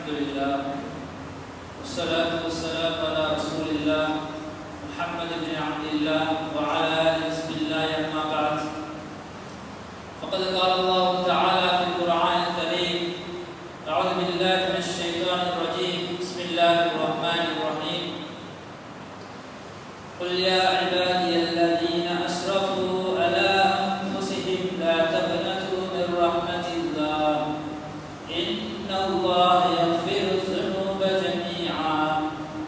لله والصلاة والسلام على رسول الله محمد بن عبد الله وعلى آله بسم الله أما بعد فقد قال الله تعالى في القرآن الكريم أعوذ بالله من الشيطان الرجيم بسم الله الرحمن الرحيم قل يا عبادي الذين أسرفوا على أنفسهم لا تقنطوا من رحمة الله إن الله يغفر الذنوب جميعا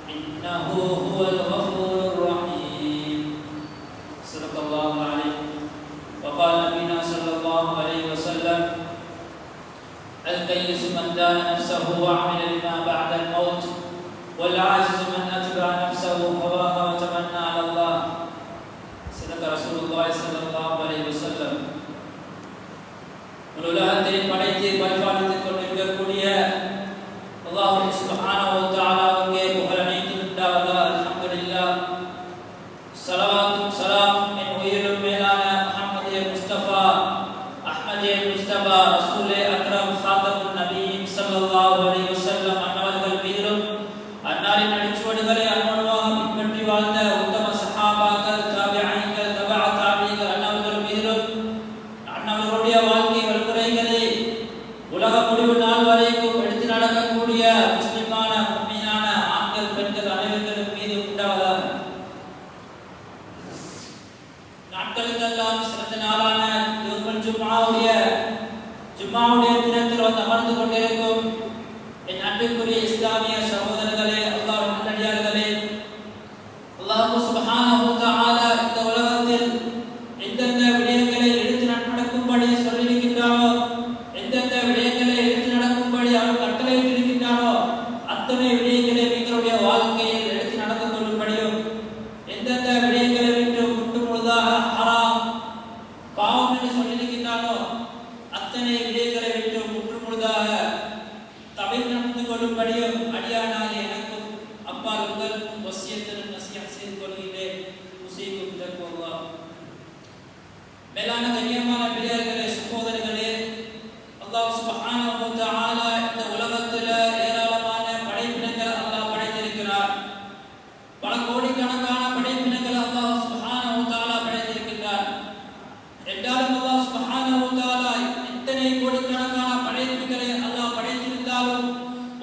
إنه هو الغفور الرحيم صدق الله العليم وقال نبينا صلى الله عليه وسلم الكيس من دان نفسه وعمل لما بعد الموت والعاجز من أتبع نفسه هواها وتمنى على الله صدق رسول الله صلى الله عليه وسلم உலகத்தை படைத்து பரிபாலித்துக் கொண்டிருக்கக்கூடிய அல்லாஹ் சுப்ஹானஹு வ தஆலாவுக்கே புகழ் அனைத்தும் உண்டாவதாக. அல்ஹம்துலில்லாஹ். ஸலவாத்தும் ஸலாமும் என் உயிரிலும் மேலான முஹம்மதே முஸ்தபா அஹ்மதே முஸ்தபா ரசூலே அக்ரம் ஃபாத்திமுன் நபியின் ஸல்லல்லாஹு அலைஹி வஸல்லம் அன்னவர்கள் மீதிலும் அன்னாரின் அடிச்சுவடுகளை அனுமதியாக பின்பற்றி வாழ்ந்த உத்தம சஹாபாக்கள் தாபிஈன்கள் தபஅ தாபிஈன்கள் அன்னவர்கள் மீதிலும் அன்னவர்களுடைய வாழ்க்கை வழிமுறைகளை உலக முடிவு நாள் வரைக்கும் எடுத்து நடக்கக்கூடிய முஸ்லிமான முஃமினான ஆண்கள் பெண்கள் அனைவர்களும் மீது உண்டாவதாக. நாட்களுக்கெல்லாம் சிறந்த நாளான ஜும்மாவுடைய தினத்தில் வந்து அமர்ந்து கொண்டிருக்கும் என் அன்புக்குரிய இஸ்லாமிய சகோதரர்களே, அல்லாஹ்வின் நல்லடியார்களே, அல்லாஹ் சுப்ஹானஹு வ தஆலா இந்த உலகத்தில் எந்தெந்த விடயங்களை எடுத்து நடக்கும்படி சொல்லியிருக்கின்றானோ, எந்தெந்த விடயங்களை எடுத்து நடக்கும்படி அவன் கட்டளையிட்டிருக்கின்றானோ அத்தனை விடயங்களை எங்களுடைய வாழ்க்கையில் எடுத்து நடந்து கொள்ளும்படியும், எந்தெந்த விடயங்களை விட்டு முற்று முழுதாக ஹராம் பாவம் என்று சொல்லியிருக்கின்றானோ அத்தனை விடயங்களை விட்டு முற்று முழுதாக தவிர்த்து நடந்து கொள்ளும்படியும் அடியானாகிய எனக்கும் அப்பால் உங்களுக்கும் வசியத்துடன் நசிஹத் செய்து கொள்கிறேன். உஸீக்கும் தக்வல்லாஹ். மேலான கண்ணியமான பெரியார்களே, சகோதரர்களே, அல்லாஹ் சுப்ஹானஹு வ தஆலா இந்த உலகத்தில் ஏராளமான படைப்பினங்கள் அல்லாஹ் படைத்திருக்கிறார். பல கோடிக்கணக்கான படைப்பினங்கள் அல்லாஹ் சுப்ஹானஹு வ தஆலா படைத்திருக்கிறார். என்றாலும் அல்லாஹ் சுப்ஹானஹு வ தஆலா இத்தனை கோடிக்கணக்கான படைப்புகளை அல்லாஹ் படைத்திருந்தாலும்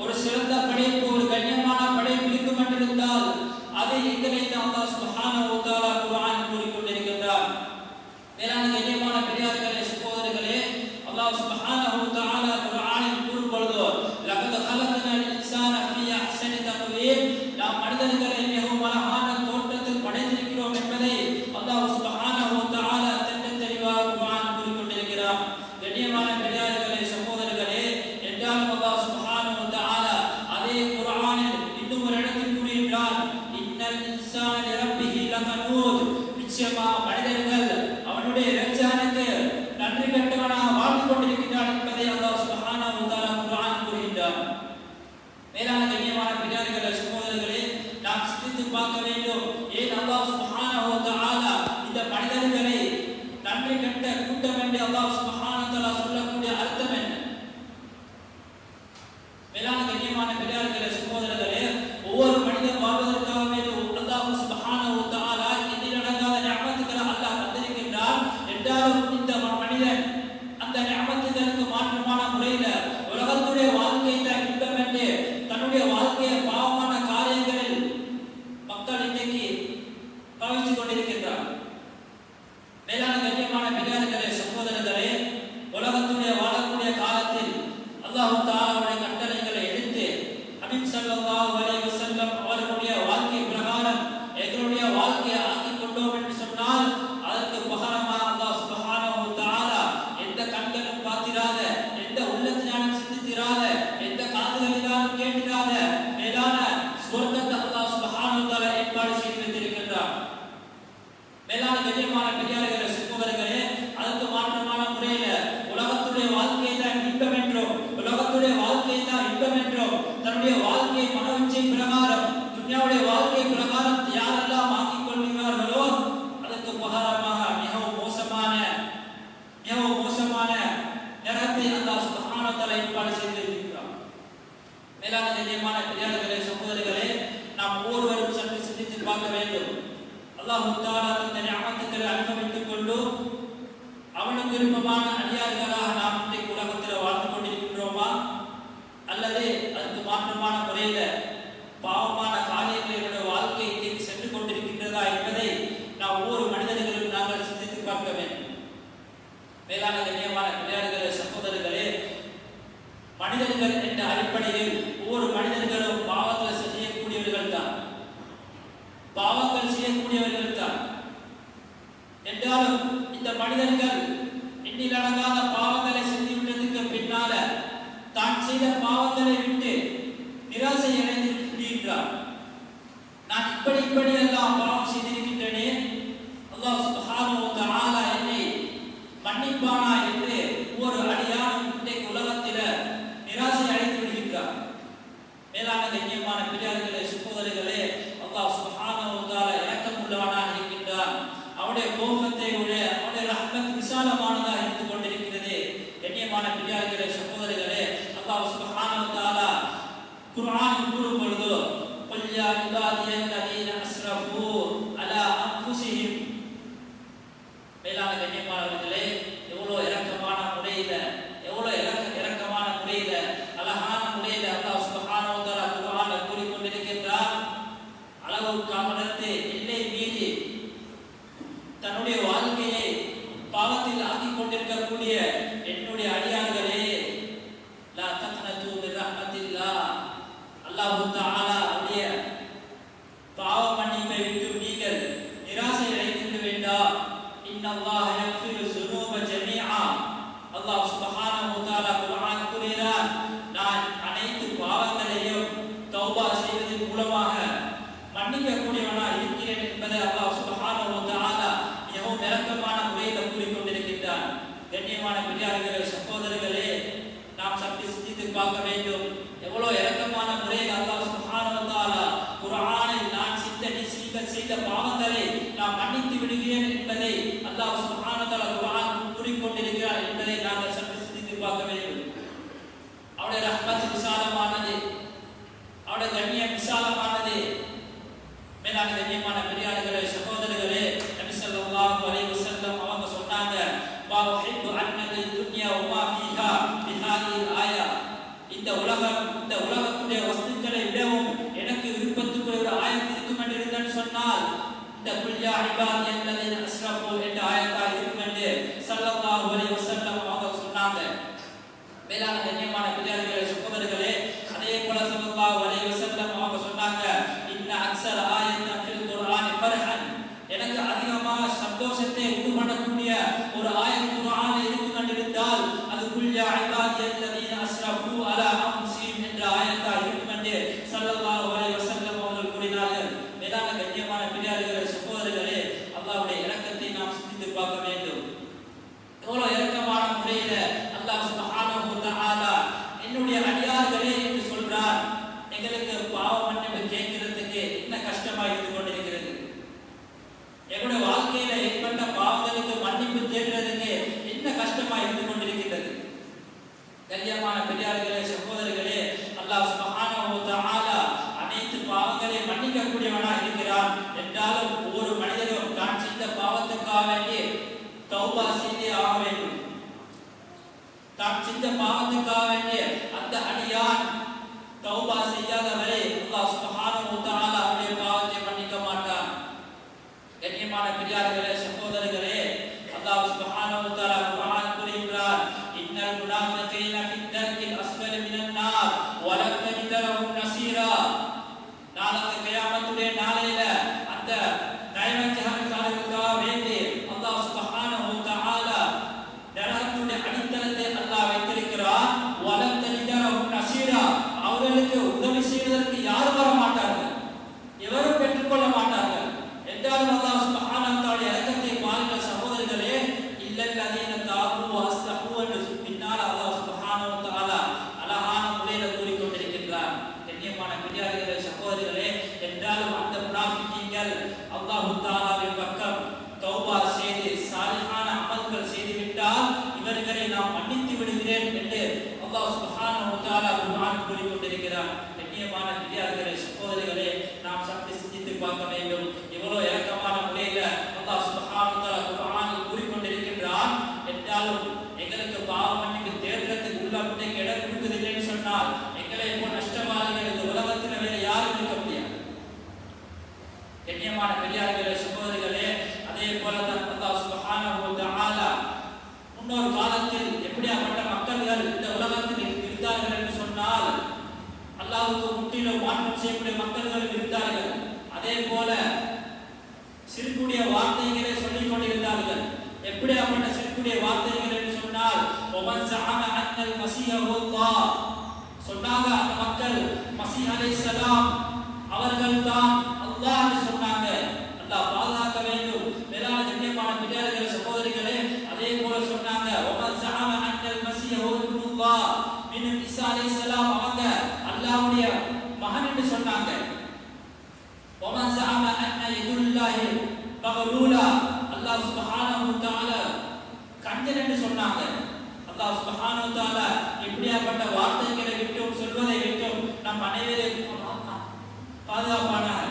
ஒரு சிறந்த படைப்பு, ஒரு கண்ணியமான படைப்பு இருக்கும் என்றிருந்தால் அதை எங்களை அல்லாஹ் சுப்ஹானஹு வ தஆலா குர்ஆன் கூறிக்கொண்டிருக்கிறார். மேலான கண்ணியமான பெரியார்களே, சகோதரர்களே, அல்லாஹ் சுப்ஹானஹு வ தஆலா குர்ஆனில் கூறும் பொழுது லகத் ஹலக்னல் இன்சான ஃபீ அஹ்ஸனி தக்வீம், நாம் மனிதர்களை மிகவும் அழகான தோற்றத்தில் படைத்திருக்கிறோம் என்பதை அல்லாஹ் சுப்ஹானஹு வ தஆலா தெளிவாக குர்ஆன் கூறிக்கொண்டிருக்கிறார். கண்ணியமான பெரியார்களே, சகோதரர்களே, என்றாலும் அல்லாஹ் சுப்ஹானஹு வ தஆலா அதே குர்ஆனில் இன்னும் ஒரு இடத்தில் கூறுகிறார், இன்னல் இன்சான லிரப்பிஹி லகனூத், நிச்சயமா மனிதர்கள் அவனுடைய இரட்சகனுக்கு நன்றி கெட்டவனாக வாழ்ந்து கொண்டிருக்கிறான் என்பதை அல்லாஹ் சுப்ஹானஹு வ தஆலா குர்ஆன் கூறுகிறார். மேலான கண்ணியமான பெரியார்களே, சகோதரர்களே, நாம் சிந்தித்து பார்க்க வேண்டும், ஏன் அல்லாஹ் சுப்ஹானஹு வ தஆலா இந்த மனிதர்களை நன்றி கெட்ட கூட்டம் என்று அல்லாஹ் சுப்ஹானஹு வ தஆலா சொல்லக்கூடிய அர்த்தம் என்ன? மேலான கண்ணியமான பெரியார்களே, சகோதரர்களே, ஒவ்வொரு மனிதன் வாழ்வதற்காக வேண்டி அல்லாஹ் சுப்ஹானஹு வ தஆலா எண்ணிலடங்காத நிஅமத்துகளை அல்லாஹ் தந்திருக்கின்றான். என்றாலும் இந்த மனிதன் அந்த நிஅமத்துகளுக்கு மாற்றமான முறையில உலகத்துடைய வாழ்க்கை தான் இன்பம் என்று தன்னுடைய வாழ்க்கையை பாவமான காரியங்களில் மக்கள் இன்றைக்கு பாவித்துக் கொண்டிருக்கின்றார். மேலான கண்ணியமான பெரியார்களே, சகோதரர்களே, உலகத்துடைய வாழக்கூடிய காலத்தில் அல்லாஹ் தஆலாவுடைய கட்டளைகளை எடுத்து நபி ஸல்லல்லாஹு அலைஹி வஸல்லம் அவர்களுடைய வாழ்க்கை பிரகாரம் எங்களுடைய வாழ்க்கையை ஆக்கிக் கொண்டோம் என்று சொன்னால் அதற்கு பகரமாக அல்லாஹ் சுப்ஹானஹு வ தஆலா எந்த கண்களும் பார்த்திராத, எந்த உள்ளத்தினாலும் சிந்தித்திராத, எந்த காதுகளினாலும் கேட்டிராத மேலான சுவர்க்கத்தை அல்லாஹ் சுப்ஹானஹு வ தஆலா ஏற்பாடு செய்து வைத்திருக்கின்றார். மேலான கண்ணியமான பெரியார்களே, சகோதரர்களே, அதற்கு மாற்றமான முறையில உலகத்துடைய வாழ்க்கையை தான் இன்பம் என்றோம், உலகத்துடைய வாழ்க்கையை தான் இன்பம் என்றோம் தன்னுடைய வாழ்க்கையை மனோச்சை பிரகாரம் துன்யாவுடைய வாழ்க்கை பிரகாரம் யாரெல்லாம் ஆக்கிக் கொள்கிறார்களோ அதற்கு பகரமாக மிகவும் மோசமான நரகத்தை அல்லாஹ் சுப்ஹானஹு வ தஆலா ஏற்பாடு செய்திருக்கிறார். மேலான கண்ணியமான பெரியார்களே, சகோதரர்களே, நாம் ஒவ்வொருவரும் சற்று சிந்தித்து பார்க்க வேண்டும். அல்லாஹ் தஆலா தந்த நிஅமத்துக்களை அனுபவித்துக் கொண்டு அவனுக்கு விருப்பமான அடியார்களாக நாம் இன்றைக்கு உலகத்தில் வாழ்ந்து கொண்டிருக்கின்றோமா, அல்லது அதுக்கு மாற்றமான முறையில பாவமான காரியங்களுடைய வாழ்க்கை இன்றைக்கு சென்று கொண்டிருக்கின்றதா என்பதை நாம் ஒவ்வொரு மனிதர்களும் நாங்கள் சிந்தித்து பார்க்க வேண்டும். மேலான கண்ணியமான பெரியார்களே, சகோதரர்களே, மனிதர்கள் என்ற அடிப்படையில் ஒவ்வொரு மனிதர்களும் பாவங்களை செய்யக்கூடியவர்கள் தான், பாவங்கள் செய்யக்கூடியவர்கள் தான். என்றாலும் இந்த மனிதர்கள் எண்ணில் அடங்காத பாவங்களை செய்துவிட்டதுக்கு பின்னால தான் செய்த பாவங்களை விட்டு நிராசை அடைந்து விடுகின்றார். நான் இப்படி எல்லாம் பாவம் செய்திருக்கின்றனே, அல்லாஹ் சுப்ஹானஹு வ தஆலா என்னை மன்னிப்பானா என்று ஒவ்வொரு அடியானும் இன்றைக்கு உலகத்தில் நிராசை அடைந்து விடுகின்றார். மேலான கண்ணியமான பெரியார்களே, சகோதரர்களே, அல்லாஹ் சுப்ஹானஹு வ தஆலா இரக்கமுள்ளவனாக இருக்கின்றான். அவனுடைய கோபத்தை விட அவனுடைய ரஹ்மத் விசாலமானதாக இருந்து கொண்டிருக்கிறது. கண்ணியமான பெரியார்களே, சகோதரர்களே, அல்லாஹ் சுப்ஹானஹு வ தஆலா குர்ஆன் கூறும் பொழுது குல் யா இபாதியல்லதீன அஸ்ரஃபூ அலா அன்ஃபுஸிஹிம், மேலான கண்ணியமானவர்களே, எவ்வளவு இரக்கமான முறையில, எவ்வளவு இரக்கமான முறையில, அழகான முறையில அல்லாஹ் சுப்ஹானஹு வ தஆலா குர்ஆன்ல கூறிக்கொண்டிருக்கின்றார். அளவுக்கு கடந்து எல்லை மீறி தன்னுடைய வாழ்க்கையை பாவத்தில் ஆக்கிக் கொண்டிருக்கக்கூடிய என்னுடைய அடியார்களே, லா தக்னது மின் ரஹ்மத்தில்லாஹ், அல்லாஹ் தஆலா உடைய பாவ மன்னிப்பை விட்டு நீங்கள் நிராசை அடைந்து வேண்டாம். இன்னல்லாஹ யக்ஃபிரு ஸுனூப ஜமீஆ, அல்லாஹ் சுப்ஹானஹு வ தஆலா குர்ஆன் கூறுகிறார், நான் அனைத்து பாவங்களையும் தௌபா செய்வதன் மூலமாக மன்னிக்கக்கூடியவனாக இருக்கிறேன் என்பதை அல்லாஹ் சுப்ஹானஹு வ தஆலா மிகவும் இரக்கமான முறையில் கூறிக்கொண்டிருக்கின்றான். கண்ணியமான பெரியார்களே, சகோதரர்களே, நாம் சற்று சிந்தித்து பார்க்க வேண்டும். எவ்வளவு இரக்கமான முறையில் அல்லாஹ் சுப்ஹானஹு வ தஆலா குர்ஆனில் நான் செய்த பாவங்களை நான் மன்னித்து விடுகிறேன் என்பதை அல்லாஹ் சுப்ஹானஹு வ தஆலா குர்ஆன் கூறிக்கொண்டிருக்கிறார் என்பதை நாங்கள் சற்று சிந்தித்து பார்க்க வேண்டும். அவருடைய ரஹ்மத் விசாலமானது, அவருடைய கண்ணியம் விசாலமானது. மேலான கண்ணியமான பெரியார்களே, சகோதரர்களே, நபி ஸல்லல்லாஹு அலைஹி வஸல்லம் அவங்க சொன்னாங்க, வா உஹிப்பு அன்னல் துன்யா வ மா ஃபீஹா பிஹாதில் ஆயா, இந்த உலகத்துடைய வஸ்துக்களை விடவும் எனக்கு விருப்பத்துக்குரிய ஒரு ஆயத் இருக்கும் என்று இருந்தான்னு சொன்னால் இந்த குல் யா இபாதியல்லதீன அஸ்ரஃபூ என்ற ஆயத்தா இருக்கும் என்று ஸல்லல்லாஹு அலைஹி வஸல்லம் அவங்க சொன்னாங்க. மேலான கண்ணியமான பெரியார்களே, சகோதரர்களே, அதே போல ஸல்லல்லாஹு அலைஹி வஸல்லம் அவங்க சொன்னாங்க, இன்ன அக்ஸர ஆயத்தன் ஃபில் குர்ஆனி ஃபர்ஹன், எனக்கு அதிகமாக சந்தோஷத்தை உண்டு பண்ணக்கூடிய ஒரு ஆயத் குர்ஆனில் இருக்கும் என்று இருந்தால் அது குல் யா இபாதியல்லதீன அஸ்ரஃபூ அலா அன்ஃபுஸிஹிம் என்ற ஆயத்தா இருக்கும் என்று ஸல்லல்லாஹு அலைஹி வஸல்லம் அவர்கள் கூறினார்கள். மேலான கண்ணியமான பெரியார்களே, சகோதரர்களே, அல்லாஹ்வுடைய இரக்கத்தை நாம் சிந்தித்து பார்க்க வேண்டும். எவ்வளவு இரக்கமான முறையில அல்லாஹ் சுப்ஹானஹு வ தஆலா என்னுடைய அடியார்களே என்று சொல்றார். எங்களுக்கு பாவ மன்னிப்பு கேட்கிறதுக்கு என்ன கஷ்டமா இருந்து கொண்டிருக்கிறது, எங்களுடைய வாழ்க்கையில ஏற்பட்ட பாவங்களுக்கு மன்னிப்பு தேடுறதுக்கு என்ன கஷ்டமா இருந்து கொண்டிருக்கிறது. கண்ணியமான பெரியார்களே, சகோதரர்களே, அல்லாஹ் சுப்ஹானஹு வ தஆலா அனைத்து பாவங்களையும் மன்னிக்கக்கூடியவனாக இருக்கிறான். என்றாலும் ஒவ்வொரு மனிதனும் தான் செய்த பாவத்துக்காக வேண்டி தௌபா செய்தே ஆக வேண்டும். தான் செய்த பாவத்துக்காக வேண்டி அந்த அடியான் தௌபா செய்யாத வரை அல்லாஹ் சுப்ஹானஹு வ தஆலா அவருடைய பாவத்தை மன்னிக்க மாட்டான். கண்ணியமான பெரியார்களே, சகோதரர்களே, அல்லாஹ் சுப்ஹானஹு வ தஆலா குர்ஆன் கூறுகிறார், இன்னல் முனாஃபிகீன ஃபித் தர்கில் அஸ்ஃபலி மினன் நார் வ லன் தஜித லஹும் நஸீரா, நாளைய கியாமத்துடைய நாளையில அந்த நயவஞ்சகர்களுக்காக வேண்டி அல்லாஹ் சுப்ஹானஹு வ தஆலா நரகத்துடைய அடித்தளத்தை அல்லாஹ் வைத்திருக்கிறார். வ லன் தஜித லஹும் நஸீரா, அவர்களுக்கு உதவி செய்வதற்கு யாரும் வர மாட்டார்கள், எவரும் பெற்றுக்கொள்ள மாட்டார்கள். என்றாலும் அல்லாஹ் சுப்ஹானஹு வ தஆலா இரக்கத்தை பாருங்கள் சகோதரர்களே, இல்லல்லதீன தாபு வ அஸ்லஹு என்று பின்னால் அல்லாஹ் சுப்ஹானஹு வ தஆலா அழகான முறையில் கூறிக்கொண்டிருக்கின்றார். கண்ணியமான பெரியார்களே, சகோதரர்களே, என்றாலும் அந்த முனாஃபிகீன்கள் அல்லாஹ் தஆலாவின் பக்கம் தௌபா செய்து சாலிஹான அமல்கள் செய்துவிட்டால் இவர்களை நாம் மன்னித்து விடுகிறேன் என்று அல்லாஹ் சுப்ஹானஹு வ தஆலா குர்ஆன் கூறிக்கொண்டிருக்கிறார். கண்ணியமான பெரியார்களே சகோதரிகளே நாம் சற்று சிந்தித்து பார்க்க வேண்டும். எவ்வளவு இறக்கமான முறையில அல்லாஹ் சுப்ஹானஹு வ தஆலா குர்ஆனில் கூறிக்கொண்டிருக்கின்றான். என்றாலும் எங்களுக்கு பாவ மன்னிப்பு தேடுறதுக்கு உள்ள முட்டைக்கு இடம் கொடுக்குதில்லைன்னு சொன்னால் எங்களை போல் நஷ்டவாதிகள் இந்த உலகத்தில் வேற யாரும் இருக்க முடியாது. கண்ணியமான பெரியார்களே சகோதரிகளே, அதே போலதான் அல்லாஹ் சுப்ஹானஹு வ தஆலா முன்னொரு காலத்தில் எப்படியாப்பட்ட மக்கள்கள் இந்த உலகத்தில் இருந்தார்கள் என்று சொன்னால் அல்லாஹ்வுக்கு முற்றிலும் மாற்றம் செய்யக்கூடிய மக்கள்கள் இருந்தார்கள். அதே போல சிறுக்குடைய வார்த்தைகளை சொல்லிக் கொண்டிருந்தார்கள். எப்படியாப்பட்ட சிறுக்குடைய வார்த்தைகள் என்று சொன்னால் ஒமன் ஸஅம அன்னல் மஸீஹ அல்லாஹ் சொன்னாங்க. அந்த மக்கள் மஸீஹ் அலைஹிஸ்ஸலாம் அவர்கள் தான் அல்லாஹ் என்று சொன்னாங்க. அல்லாஹ் பாதுகாக்க வேண்டும். மேலான கண்ணியமான பெரியார்களே சகோதரிகளே, அதே போல சொன்னாங்க ஒமன் ஸஅம அன்னல் மஸீஹ அல்லாஹ் மின் ஈசா அலைஹிஸ்ஸலாம் அவங்க அல்லாஹ்வுடைய மகன் என்று சொன்னாங்க. ஒமன் ஸஅம அன்ன யதுல்லாஹி மக்லூலா அல்லாஹ் சுப்ஹானஹு வ தஆலா கஞ்சன் என்று சொன்னாங்க. அல்லாஹ் சுப்ஹானஹு வ தஆலா இப்படியாப்பட்ட வார்த்தைகளை விட்டும் சொல்வதை விட்டும் நம் அனைவரையும் பாதுகாப்பானாக.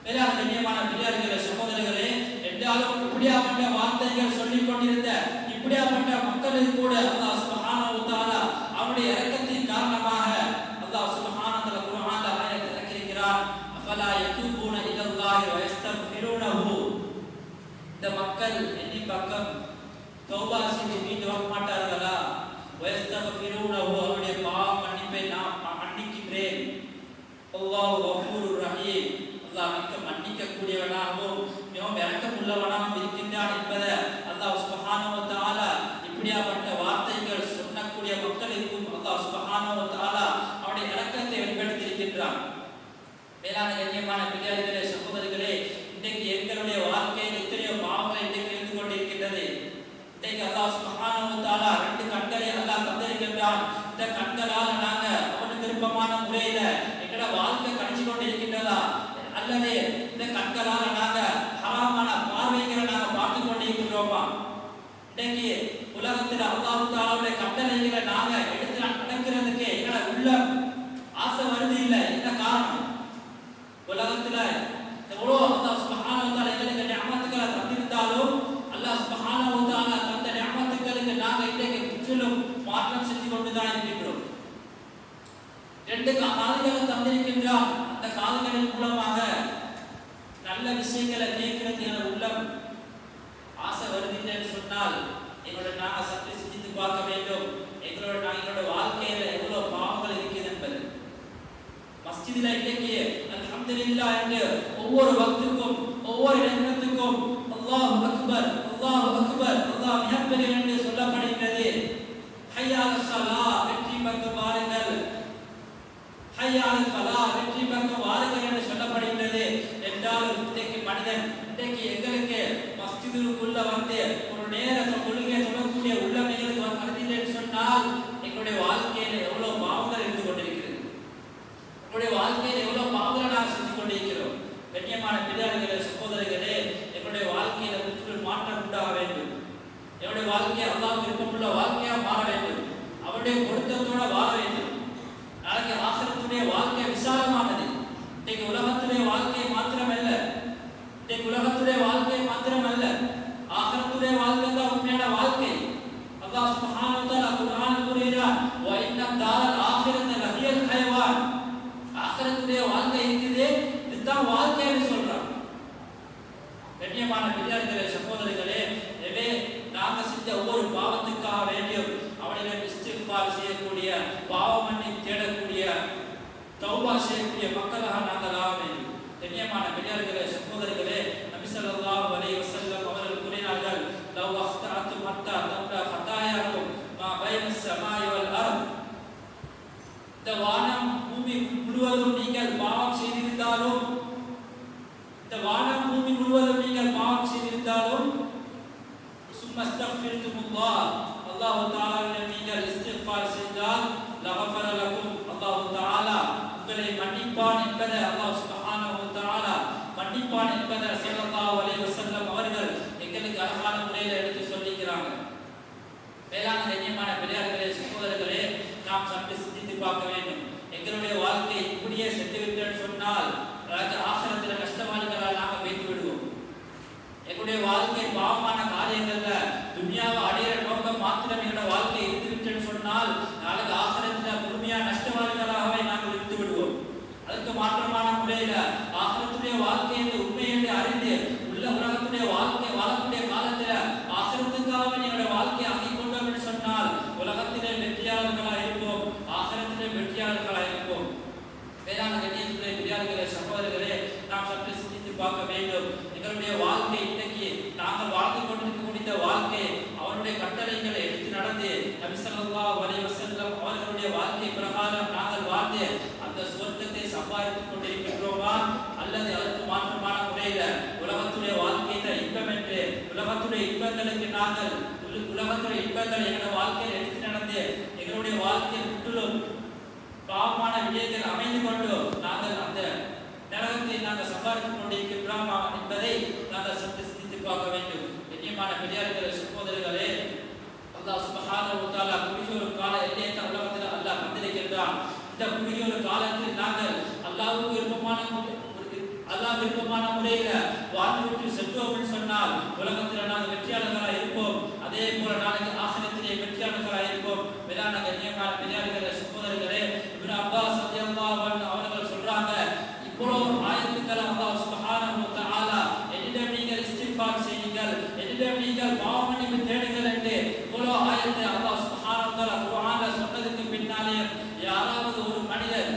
மேலான கண்ணியமான பெரியார்களே சகோதரர்களே, என்றாலும் இப்படியாப்பட்ட வார்த்தைகள் சொல்லிக் கொண்டிருந்த இப்படியாப்பட்ட மக்களுக்கு கூட அல்லாஹ் சுப்ஹானஹு வ தஆலா அவருடைய இரக்கத்தின் காரணமாக அல்லாஹ் சுப்ஹானஹு வ தஆலா குர்ஆன்ல ஆயத்தை இறக்கியிருக்கிறான். அஃபலா யதூபூன இலல்லாஹி வ யஸ்தக்ஃபிரூனஹு. இந்த மக்கள் என்னை பக்கம் தௌபா செய்து மீண்டு வர மாட்டார்களா? வ யஸ்தக்ஃபிரூனஹு அவருடைய பாவ மன்னிப்பை நான் மன்னிக்கின்றேன். அல்லாஹு கஃபூருர் ரஹீம் அல்லாஹ் மிக்க மன்னிக்க கூடியவனாகவும் மிகவும் இரக்கமுள்ளவனாகவும் இருக்கின்றான் என்பதை அல்லாஹ் சுப்ஹானஹு வ தஆலா இப்படியாப்பட்ட வார்த்தைகள் சொல்லக்கூடிய மக்களுக்கும் அல்லாஹ் சுப்ஹானஹு வ தஆலா அவருடைய இரக்கத்தை வெளிப்படுத்தி இருக்கின்றான். மேலான கண்ணியமான பெரியார்களே சகோதரிகளே, இன்றைக்கு எங்களுடைய வாழ்க்கையில் எத்தனையோ பாவங்கள் இன்றைக்கு இருந்து கொண்டிருக்கின்றது. இன்றைக்கு அல்லாஹ் சுப்ஹானஹு வ தஆலா ரெண்டு கண்களை அல்லாஹ் தந்திருக்கின்றான். இந்த கண்களால் நாங்க அவனுக்கு விருப்பமான முறையில எங்களோட வாழ்க்கை கழிச்சு கொண்டிருக்கின்றதா, அல்லது இந்த கண்களால் நாங்க ஹராமான பார்வைகளை நாங்க பார்த்து கொண்டிருக்கின்றோமா? இன்றைக்கு உலகத்தில் அல்லாஹ் தஆலாவுடைய கட்டளைகளை நாங்க எடுத்து நடக்கிறதுக்கு எங்களோட உள்ள ஆசை வருது இல்லை. என்ன காரணம்? உலகத்துல எவ்வளோ அல்லாஹ் சுப்ஹானஹு வ தஆலா எங்களுக்கு நிஅமத்துக்களை தந்திருந்தாலும் அல்லாஹ் சுப்ஹானஹு வ தஆலா தந்த நிஅமத்துக்களுக்கு நாங்க இன்றைக்கு முற்றிலும் மாற்றம் செஞ்சு கொண்டுதான் இருக்கின்றோம். ரெண்டு காதுகளை தந்திருக்கின்றான். அந்த காதுகளின் மூலமாக நல்ல விஷயங்களை கேட்கிறது என உள்ளம் ஆசை வருது என்று சொன்னால் எங்களோட நாங்க சற்று சிந்தித்து பார்க்க வேண்டும். எங்களோட வாழ்க்கையில எவ்வளவு பாவங்கள் இருக்கிறது என்பது. மஸ்ஜிதில் இன்றைக்கு அல்ஹம்துலில்லாஹ் என்று ஒவ்வொரு வக்துக்கும் ஒவ்வொரு இடத்துக்கும் அல்லாஹு அக்பர் அல்லாஹு அக்பர் அல்லாஹ் மிகப்பெரிய என்று சொல்லப்படுகிறது. ஹய்யா அலஸ் ஸலாஹ் வெற்றி பக்கம் வாருங்கள், ஹய்யா அலல் ஃபலாஹ் வெற்றி பக்கம் வாருங்கள் என்று சொல்லப்படுகிறது. என்றாலும் இன்றைக்கு மனிதன் இன்றைக்கு எங்களுக்கு மஸ்ஜிதுக்குள்ள வந்து ஒரு நேரத்தில் கொள்கை தொடரக்கூடிய உள்ளமைகளுக்கு வருகிறது என்று சொன்னால் எங்களுடைய வாழ்க்கையில எவ்வளவு பாவங்கள் இருந்து கொண்டிருக்கிறது. எங்களுடைய வாழ்க்கையில் எவ்வளவு பாவங்களை நாம் செஞ்சு கொண்டிருக்கிறோம். கண்ணியமான பெரியார்களே சகோதரர்களே, எங்களுடைய வாழ்க்கையில முற்றிலும் மாற்றம் உண்டாக வேண்டும். என்னுடைய வாழ்க்கையை அல்லாஹ் விருப்பமுள்ள வாழ்க்கையா மாற வேண்டும். அவருடைய பொருத்தத்தோட வாழ வேண்டும். நாளைக்கு ஆகிரத்துடைய வாழ்க்கை விசாலமானது. இன்றைக்கு உலகத்துடைய வாழ்க்கை மாத்திரமல்ல, இன்றைக்கு உலகத்துடைய வாழ்க்கை மாத்திரமல்ல, ஆகிரத்துடைய வாழ்க்கை தான் உண்மையான வாழ்க்கை. அல்லாஹ் சுப்ஹானஹு வ தஆலா குர்ஆனில் கூறுகிறான், வ இன்ன தாரல் ஆகிரத லஹியல் ஹயவான். ஆகிரத்துடைய வாழ்க்கை இருக்குது, இதுதான் வாழ்க்கைன்னு சொல்றான். கண்ணியமான பெரியார்களே சகோதரிகளே, எனவே நாங்க செஞ்ச ஒவ்வொரு பாவத்துக்காக வேண்டியும் அவனிடம் இஸ்திக்ஃபார் செய்யக்கூடிய, பாவ மன்னிப்பு தேடக்கூடிய, தௌபா செய்யக்கூடிய மக்களாக நாங்கள் ஆக வேண்டும். கண்ணியமான பெரியார்களே சகோதரிகளே, நபி ஸல்லல்லாஹு அலைஹி வஸல்லம் அவர்கள் கூறினார்கள், லவ் அக்தஅத்தும் ஹத்தா தம்லா ஹதாயாக்கும் மா பைன ஸமாஇ வல் அர்த். இந்த வானம் பூமி முழுவதும் நீங்கள் பாவம் செய்திருந்தாலும், இந்த வானம் பூமி முழுவதும் நீங்கள் பாவம் செய்திருந்தாலும், சும்மஸ்தக்ஃபிர்துமுல்லாஹ் அல்லாஹ் தஆலாவிடம் நீங்கள் இஸ்திக்ஃபார் செய்தால் லகஃபர லக்கும் அல்லாஹ் தஆலா உங்களை மன்னிப்பான் என்பதை அல்லாஹ் சுப்ஹானஹு வ தஆலா மன்னிப்பான் என்பதை ஸல்லல்லாஹு அலைஹி வஸல்லம் அவர்கள் எங்களுக்கு அழகான முறையில் எடுத்து சொல்லிக்கிறாங்க. மேலான கண்ணியமான பெரியார்களே சகோதரர்களே, நாம் சற்று சிந்தித்து பார்க்க வேண்டும். எங்களுடைய வாழ்க்கை இப்படியே சென்று விட்டேன்னு சொன்னால் ஆசிரத்தில் கஷ்டவாளிகளால் நாங்கள் வைத்து விடுவோம். எங்களுடைய வாழ்க்கை பாவமான காரியங்கள்ல துன்யாவை அடையிற நோக்கம் மாத்திரம் எங்களோட வாழ்க்கை இருந்து விட்டேன்னு சொன்னால் நாளைக்கு ஆசிரத்தில் முழுமையா நஷ்டவாளிகளாகவே நாங்கள் இருந்து விடுவோம். அதுக்கு மாற்றமான முறையில ஆசிரத்துடைய வாழ்க்கை என்று உண்மையை அறிந்து உள்ள உலகத்துடைய வாழ்க்கை வாழக்கூடிய காலத்துல ஆசிரத்துக்காக எங்களுடைய வாழ்க்கையை ஆக்கி கொண்டோம் என்று சொன்னால் உலகத்திலே வெற்றியாளர்களாக இருப்போம், ஆசிரத்திலே வெற்றியாளர்களாக இருப்போம். வேளாண் கண்ணியத்திலே பெரியார்களே சகோதரர்களே, நாம் சற்று சிந்தித்து பார்க்க வேண்டும். எங்களுடைய வாழ்க்கை இன்றைக்கு நாங்கள் வாழ்ந்து கொண்டிருக்கக்கூடிய வாழ்க்கை அவருடைய கட்டளைகளை எடுத்து நடந்து நபி ஸல்லல்லாஹு அலைஹி வஸல்லம் அவர்களுடைய வாழ்க்கை பிரகாரம் நாங்கள் வாழ்ந்து அந்த சுவர்க்கத்தை சம்பாதித்துக் கொண்டிருக்கின்றோமா, அல்லது அதற்கு மாற்றமான முறையில உலகத்துடைய வாழ்க்கையில இன்பம் என்று உலகத்துடைய இன்பங்களுக்கு நாங்கள் உலகத்துடைய இன்பங்களை எங்களுடைய வாழ்க்கையில் எடுத்து நடந்து எங்களுடைய வாழ்க்கையை முற்றிலும் பாவமான விடயங்கள் அமைந்து கொண்டு நாங்கள் அந்த நரகத்தை நாங்கள் சம்பாதித்துக் கொண்டிருக்கின்றோம் என்பதை நாங்கள் சற்று சிந்தித்து பார்க்க வேண்டும். கண்ணியமான பெரியார்களே சகோதரர்களே, அல்லாஹ் சுப்ஹானஹு வ தஆலா குறுகிய ஒரு கால எல்லையை உலகத்தில் அல்லாஹ் தந்திருக்கின்றான். இந்த குறுகிய ஒரு காலத்தில் நாங்கள் அல்லாஹ்வுக்கு விருப்பமான முறையில வாழ்ந்துவிட்டு சென்றோம் சொன்னால் உலகத்தில் நாங்கள் வெற்றியாளர்களாக இருப்போம். அதே போல நாளைக்கு ஆசிரத்திலே வெற்றியாளர்களாக இருப்போம். வேளாண் கண்ணியமான பெரியார்களே சகோதரர்களே, இப்னு அப்பாஸ் ரலியல்லாஹு அன்ஹு அவர்கள் சொல்றாங்க, இவ்வளவு ஆயத்துக்கள் அல்லாஹ் சுப்ஹானஹு வ தஆலா என்னிடம் நீங்கள் இஸ்திக்ஃபார் செய்யுங்கள், என்னிடம் நீங்கள் பாவமன்னிப்பு தேடுங்கள் என்று இவ்வளவு ஆயத்தை அல்லாஹ் சுப்ஹானஹு வ தஆலா குர்ஆன்ல சொன்னதுக்கு பின்னாலே யாராவது ஒரு மனிதர்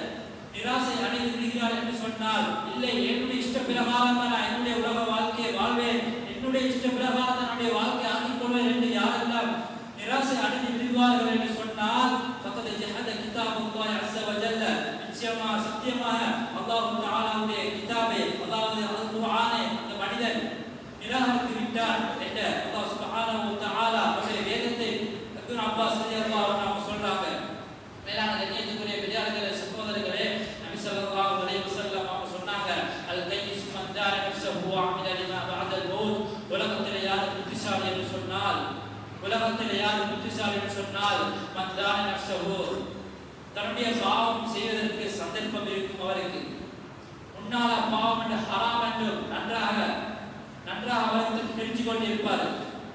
நிராசை அடைந்திருக்கிறார் என்று சொன்னால், இல்லை என்னுடைய இஷ்ட பிரகாரம் நான் என்னுடைய உலக வாழ்க்கையை வாழ்வேன், என்னுடைய இஷ்ட பிரகாரம் என்னுடைய வாழ்க்கை ஆக்கிக் கொள்வேன் என்று யாரெல்லாம் நிராசை அடைந்து விடுவார்கள் என்று சொன்னால், ஃபக்கத் ஜஹத கிதாபுல்லாஹி அஸ்ஸ வ ஜல்ல, நிச்சயமாக சத்தியமாக அல்லாஹ் தஆலாவுடைய கிதாபை, அதாவது அல் குர்ஆனை அந்த மனிதன் நிராகரித்து விட்டான் என்று அல்லாஹ் சுப்ஹானஹு வ தஆலா அவருடைய வேதத்தை இப்னு அப்பாஸ் ரலியல்லாஹு அன்ஹு சொல்றாங்க. மேலான கண்ணியத்துக்குரிய பெரியார்களே சகோதரர்களே, நபி ஸல்லல்லாஹு அலைஹி வஸல்லம் அவங்க சொன்னாங்க, அல் கையிஸ் மன் தார நஃப்ஸஹு வ அமில லிமா பஅதல் மௌத். உலகத்தில் யார் புத்திசாலி என்று சொன்னால் மன் தார நஃப்ஸஹு, தன்னுடைய பாவம் செய்வதற்கு சந்தர்ப்பம் இருக்கும் அவருக்கு முன்னால பாவம் என்று ஹராம் என்று நன்றாக அவருக்கு தெரிஞ்சு கொண்டிருப்பார்.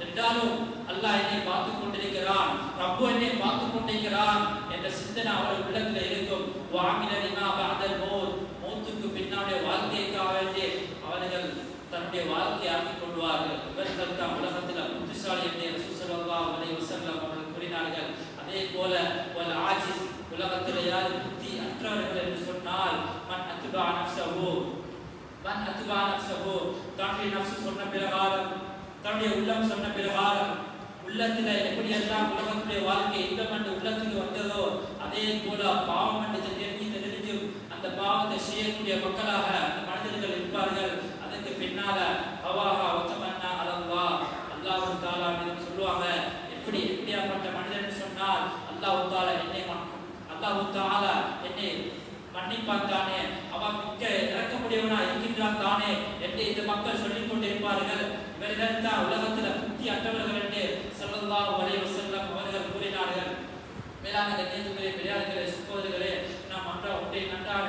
என்றாலும் அல்லாஹ் என்னை பார்த்துக் கொண்டிருக்கிறான், ரப்பு என்னை பார்த்துக் கொண்டிருக்கிறான் என்ற சிந்தனை அவர்கள் உள்ளத்தில் இருக்கும். வஅமில லிமா பஅதல் மௌத், மௌத்துக்கு பின்னாலே வாழ்க்கைக்காக வேண்டி அவர்கள் தன்னுடைய வாழ்க்கையை ஆக்கிக் கொள்வார்கள். இவர்கள் தான் உலகத்தில் புத்திசாலி என்று ரசூல் ஸல்லல்லாஹு அலைஹி வஸல்லம் அவர்கள் கூறினார்கள். அதே போல வல் ஆஜிஸ், உலகத்தில் யார் புத்தி அற்றவர்கள் என்று சொன்னால் மன் அத்பா நஃப்ஸஹு, தன்னுடைய நஃப்ஸ் சொன்ன பிரகாரம், தன்னுடைய உள்ளம் சொன்ன பிரகாரம், உள்ளத்துல எப்படி எல்லாம் உலகத்துடைய வாழ்க்கை இன்பம் என்று உள்ளத்துக்கு வந்ததோ அதே போல பாவம் என்று தெரிஞ்சும் அந்த பாவத்தை செய்யக்கூடிய மக்களாக அந்த மனிதர்கள் இருப்பார்கள். அதுக்கு பின்னால ஹவாஹா வதமன்னா அலல்லாஹ், அல்லாஹ் தஆலா சொல்லுவாங்க, எப்படியாப்பட்ட மனிதன் சொன்னால் அல்லாஹ் தஆலா என்னை மன்னிப்பான் தானே, அவன் மிக்க இறக்கக்கூடியவனா இருக்கின்றான் தானே என்று இந்த மக்கள் சொல்லிக் கொண்டிருப்பார்கள். இவர்கள் தான் உலகத்தில் புத்தி அற்றவர்கள் என்று ஸல்லல்லாஹு அலைஹி வஸல்லம் அவர்கள் கூறினார்கள். மேலான கண்ணியத்துக்குரிய பெரியார்களே சகோதரர்களே, நாம் ஒன்றை நன்றாக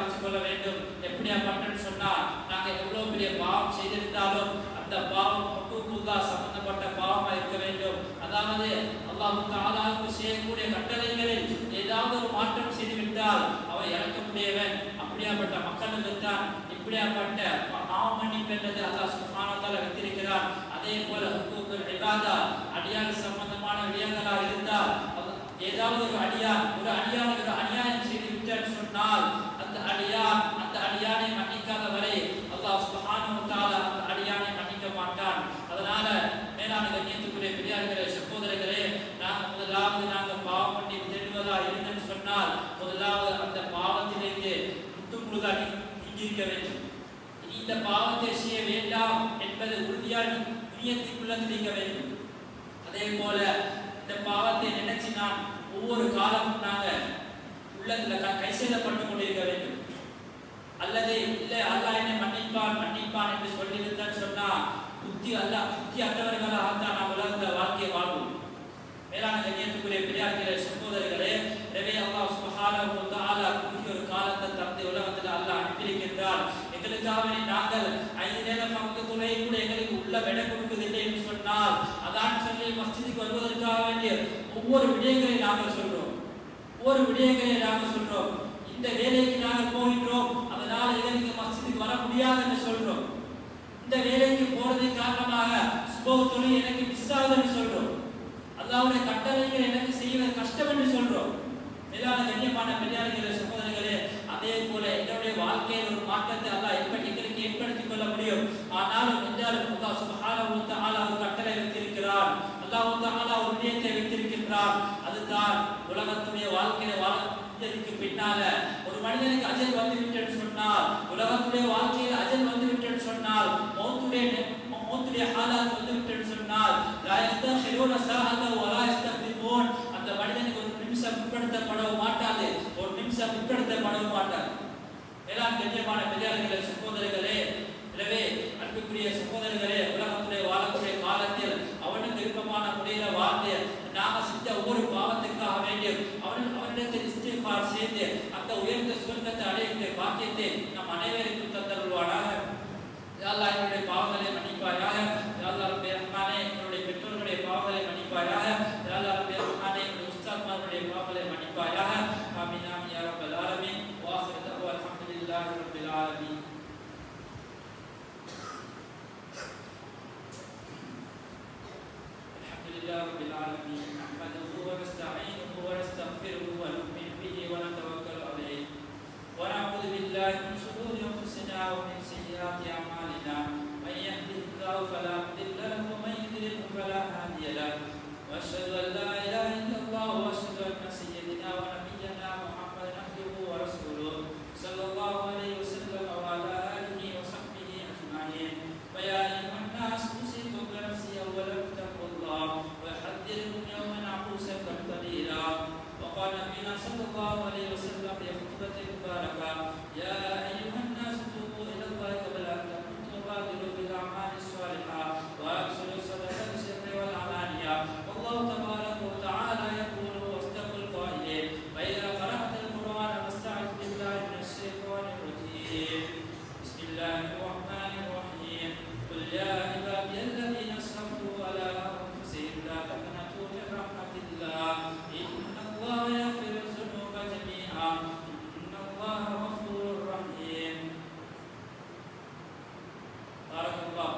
வச்சுக் கொள்ள வேண்டும். எப்படியாப்பட்டன்னு சொன்னால், நாங்கள் எவ்வளவு பெரிய பாவம் செய்திருந்தாலும் அந்த பாவம் ஹுக்கூக்குல்லாஹ் சம்பந்தப்பட்ட பாவமாக இருக்க வேண்டும். அதாவது அல்லாஹ் தஆலாவுக்கு செய்யக்கூடிய கட்டளைகளில் ஏதாவது ஒரு மாற்றம் செய்துவிட்டால் அவன் இறக்கக்கூடியவன். அப்படியாப்பட்ட மக்களுக்கு தான் இப்படியாப்பட்ட பாவ மன்னிப்பு என்றது அல்லாஹ் சுப்ஹானஹு வ தஆலா வைத்திருக்கிறான். அதே போல ஹுக்கூக்குல் இபாதா, அடியான் சம்பந்தமான விடயங்களாக இருந்தால் ஏதாவது ஒரு அடியானுக்கு அநியாயம் செய்து விட்டான்னு சொன்னால் அந்த அடியானை மன்னிக்காத வரை அல்லாஹ் சுப்ஹானஹு வ தஆலா அந்த அடியானை மன்னிக்க மாட்டான். அதனால மேலான கண்ணியத்துக்குரிய பெரியார்களே சகோதரர்களே, நாங்கள் பாவம் பண்ணி தேடுவதா இருந்தேன்னு சொன்னால் முதலாவது அந்த பாவத்திலிருந்து முற்றுமுழுதாக நீங்கியிருக்க வேண்டும். இந்த பாவத்தை செய்ய வேண்டாம் என்பது உறுதியாக நியத்திற்குள்ள நீங்க வேண்டும். அதே போல இந்த பாவத்தை நினைச்சு நான் ஒவ்வொரு காலமும் நாங்கள் உள்ளத்துல கைசேதப்பட்டு கொண்டிருக்க வேண்டும். அல்லது இல்லை அல்லாஹ் என்னை மன்னிப்பான் என்று சொல்லியிருந்தான்னு சொன்னா புத்தி அற்றவர்களாகத்தான் நாம் உலகத்தில் வாழ்க்கையை வாழ்வோம். மேலான கண்ணியத்துக்குரிய பெரியார்களே சகோதரர்களே, எனவே அல்லாஹ் சுப்ஹானஹு வ தஆலா என்பதற்காக நாங்கள் 5 நேர பங்கு தொழுகை கூட எங்களுக்கு உள்ள விடை கொடுப்பதில்லை என்று சொன்னால், அதான் சொல்லி மஸ்ஜிதுக்கு வருவதற்காக வேண்டிய ஒவ்வொரு விடயங்களை நாங்கள் சொல்றோம். இந்த வேலைக்கு நாங்கள் போகின்றோம், அதனால் எங்களுக்கு மஸ்ஜிதுக்கு வர முடியாது என்று சொல்றோம். இந்த வேலைக்கு போறதின் காரணமாக சுபஹ் தொழுகை எனக்கு மிஸ் ஆகுதுன்னு சொல்றோம். அல்லாஹ்வுடைய கட்டளைகள் எனக்கு செய்வது கஷ்டம் என்று சொல்றோம். மேலான கண்ணியமான பெரியார்களே, சகோதரர்களே, அதே போல எங்களுடைய வாழ்க்கையில் ஒரு மாற்றத்தை அல்லாஹ் எங்களுக்கு ஏற்படுத்திக் கொள்ள முடியும். ஆனாலும் அல்லாஹ் சுப்ஹானஹு வ தஆலா ஒரு கட்டளை வைத்திருக்கிறார். அல்லாஹ் தஆலா ஒரு விடயத்தை வைத்திருக்கிறார். அதுதான் உலகத்துடைய வாழ்க்கையை வாழ்ந்ததற்கு பின்னால ஒரு மனிதனுக்கு அஜல் வந்துவிட்டேன்னு சொன்னால், உலகத்துடைய வாழ்க்கையில் அஜல் வந்துவிட்டேன்னு சொன்னால், மௌத்துடைய ஹாலாத் வந்துவிட்டேன்னு சொன்னால், லா யஸ்தஹிரூன ஸாஅத்தன் வ லா யஸ்தக்திமூன், அந்த மனிதனுக்கு ஒரு நிமிஷம் பிற்படுத்தப்படவும் மாட்டாது. மேலான கண்ணியமான பெரியார்களே, சகோதரர்களே, எனவே அன்புக்குரிய சகோதரர்களே, உலகத்திலே வாழக்கூடிய காலத்தில் அவனுக்கு விருப்பமான முறையில் வாழ்ந்து நாம செஞ்ச ஒவ்வொரு பாவத்துக்காக வேண்டி அவனிடத்தில் இஸ்திக்ஃபார் செய்து அந்த உயர்ந்த சுவர்க்கத்தை அடைகின்ற பாக்கியத்தை நம் அனைவருக்கும் தந்தருள்வானாக. யா அல்லாஹ், என்னுடைய பாவங்களை மன்னிப்பாயாக. யா அல்லாஹ் ரப்பே ரஹ்மானே, என்னுடைய பெற்றோர்களுடைய பாவங்களை மன்னிப்பாயாக. யா அல்லாஹ் ரப்பே ரஹ்மானே, என்னுடைய உஸ்தாத்மார்களுடைய பாவங்களை மன்னிப்பாயாக. ஆமீன் ஆமீன் யா ரப்பல் ஆலமீன். வாஹிரு தஅவா அல்ஹம்துலில்லாஹி ரப்பில் ஆலமீன். الحمد لله رب العالمين، نحمده ونستعينه ونستغفره ونؤمن به ونتوكل عليه، ونعوذ بالله من شرور انفسنا ومن سيئات اعمالنا، من يهده الله فلا مضل له ومن يضلل فلا هادي له، واشهد ان لا اله الا الله واشهد ان سيدنا ونبينا محمدا عبده ورسوله صلى الله عليه وسلم وعلى اله وصحبه اجمعين. فيا ايها الناس اوصيكم بنفسي اولا بتقوى الله ويحذركم يوما عبوسا قمطريرا. وقال نبينا صلى الله عليه وسلم في خطبه مباركه: يا ايها الناس توبوا الى الله قبل ان تموتوا وبادروا بالاعمال الصالحه واكثروا الصدقه بالسر والعلانيه. والله تبارك وتعالى يقول واصدق القائلين: فاذا قرات القران فاستعذ بالله من الشيطان الرجيم. بسم الله الرحمن الرحيم. قل يا عبادي الذين اسرفوا على انفسهم لا تقنطوا من رحمه الله ان الله يغفر الذنوب جميعا ان الله غفور رحيم. بارك الله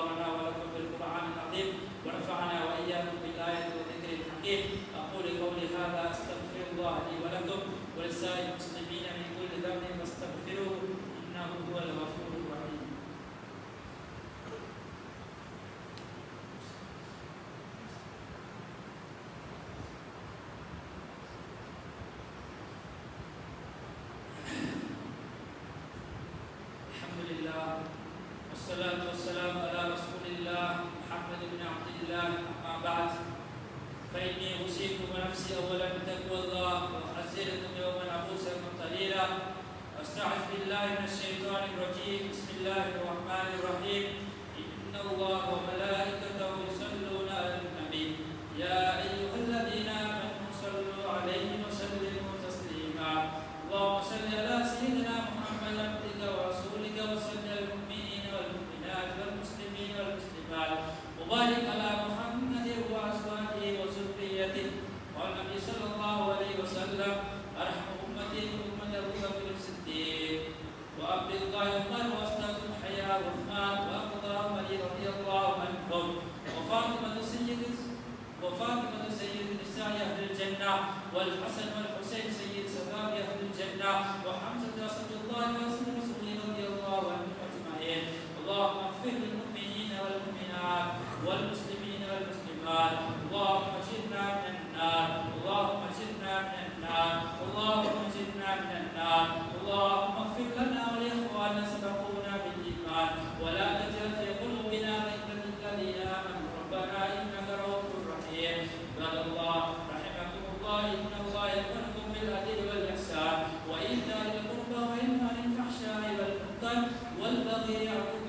لنا ولكم بالقران العظيم ونفعنا واياكم بالايه والذكر الحكيم. اقول قولي هذا استغفر الله لي ولكم ولسائر المسلمين من كل ذنب فاستغفروه انه هو الغفور الرحيم. الحمد لله والصلاة والسلام على رسول الله محمد بن عبد الله. أما بعد، فإني أوصيكم ونفسي أولا بتقوى الله وأحذركم يوما عبوسا قمطريرا. أستعذ بالله من الشيطان الرجيم. بسم الله الرحمن الرحيم. إن الله وملائكته يصلون على النبي يا أيها الذين آمنوا صلوا عليه وسلموا تسليما. اللهم صل على سيدنا محمد عبدك ورسولك وصل المؤمنين والمؤمنات والمسلمين والمسلمات وبارك على محمد وأزواجه وذريته والنبي صلى الله عليه وسلم. أرحم أمتي أمة أبو بكر الصديق وعبد الله عمر وأصدق الحياء عثمان وأقضى علي رضي الله عنهم وفاطمة سيد نساء أهل الجنة والحسن والحسين سيد شباب أهل الجنة وحمزة أسد الله وأسد رسوله رضي الله عنهم أجمعين. اللهم اغفر للمؤمنين والمؤمنات والمسلمين والمسلمات. اللهم اجرنا من النار. اللهم اجرنا من النار. اللهم اجرنا من النار. اللهم اغفر لنا ولإخواننا سبقونا بالإيمان ولا تجعل في قلوبنا غلا للذين آمنوا ربنا إنك رؤوف رحيم. عباد الله رحمكم الله، إن الله يأمركم بالعدل والإحسان وإيتاء ذي القربى وينهى عن الفحشاء والمنكر والبغي يعظكم